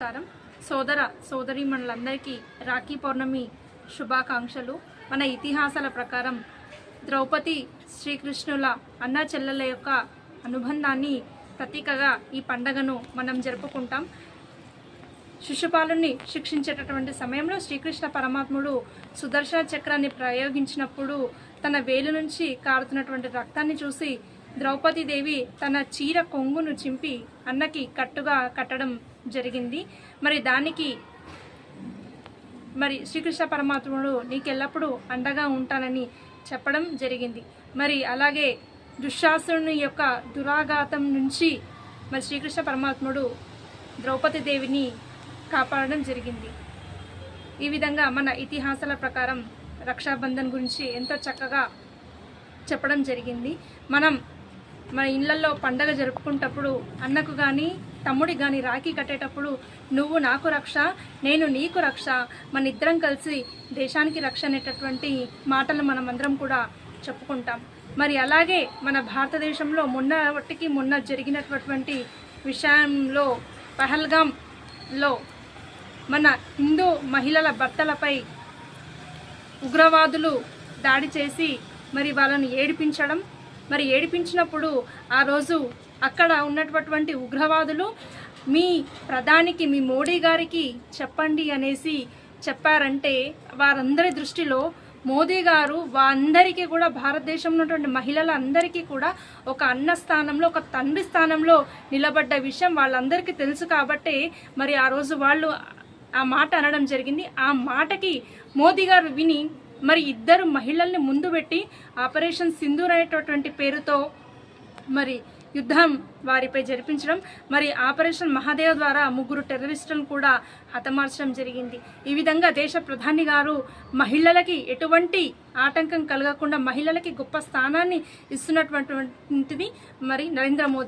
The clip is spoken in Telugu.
నమస్కారం సోదర సోదరీమణులందరికీ రాఖీ పౌర్ణమి శుభాకాంక్షలు. మన ఇతిహాసాల ప్రకారం ద్రౌపది శ్రీకృష్ణుల అన్న చెల్లెల యొక్క అనుబంధాన్ని ప్రతీకగా ఈ పండగను మనం జరుపుకుంటాం. శిశుపాలుని శిక్షించేటటువంటి సమయంలో శ్రీకృష్ణ పరమాత్ముడు సుదర్శన చక్రాన్ని ప్రయోగించినప్పుడు తన వేలు నుంచి కారుతున్నటువంటి రక్తాన్ని చూసి ద్రౌపదీదేవి తన చీర కొంగును చింపి అన్నకి కట్టుగా కట్టడం జరిగింది. మరి దానికి శ్రీకృష్ణ పరమాత్ముడు నీకెల్లప్పుడూ అండగా ఉంటానని చెప్పడం జరిగింది. మరి అలాగే దుశ్శాసనుని యొక్క దురాఘాతం నుంచి శ్రీకృష్ణ పరమాత్ముడు ద్రౌపదీదేవిని కాపాడడం జరిగింది. ఈ విధంగా మన ఇతిహాసాల ప్రకారం రక్షాబంధన్ గురించి ఎంతో చక్కగా చెప్పడం జరిగింది. మన ఇళ్లలో పండగ జరుపుకునేటప్పుడు అన్నకు కానీ తమ్ముడికి కానీ రాఖీ కట్టేటప్పుడు నువ్వు నాకు రక్ష, నేను నీకు రక్ష, మన ఇద్దరం కలిసి దేశానికి రక్ష అనేటటువంటి మాటలు మనమందరం కూడా చెప్పుకుంటాం. మరి అలాగే మన భారతదేశంలో మొన్న జరిగినటువంటి విషయంలో పహల్గాంలో మన హిందూ మహిళల భర్తలపై ఉగ్రవాదులు దాడి చేసి వాళ్ళను ఏడిపించినప్పుడు ఆ రోజు అక్కడ ఉన్నటువంటి ఉగ్రవాదులు మీ ప్రధానికి మీ మోడీ గారికి చెప్పండి అనేసి చెప్పారంటే వారందరి దృష్టిలో మోదీ గారు అందరికీ కూడా భారతదేశంలో ఉన్నటువంటి మహిళలందరికీ కూడా ఒక అన్న స్థానంలో ఒక తండ్రి స్థానంలో నిలబడ్డ విషయం వాళ్ళందరికీ తెలుసు. కాబట్టి ఆ రోజు వాళ్ళు ఆ మాట అనడం జరిగింది. ఆ మాటకి మోదీ గారు విని ఇద్దరు మహిళల్ని ముందు పెట్టి ఆపరేషన్ సింధూర్ అనేటటువంటి పేరుతో యుద్ధం వారిపై జరిపించడం, ఆపరేషన్ మహాదేవ్ ద్వారా 3 టెర్రరిస్టులను కూడా హతమార్చడం జరిగింది. ఈ విధంగా దేశ ప్రధాని గారు మహిళలకి ఎటువంటి ఆటంకం కలగకుండా మహిళలకి గొప్ప స్థానాన్ని ఇస్తున్నటువంటిది నరేంద్ర మోదీ.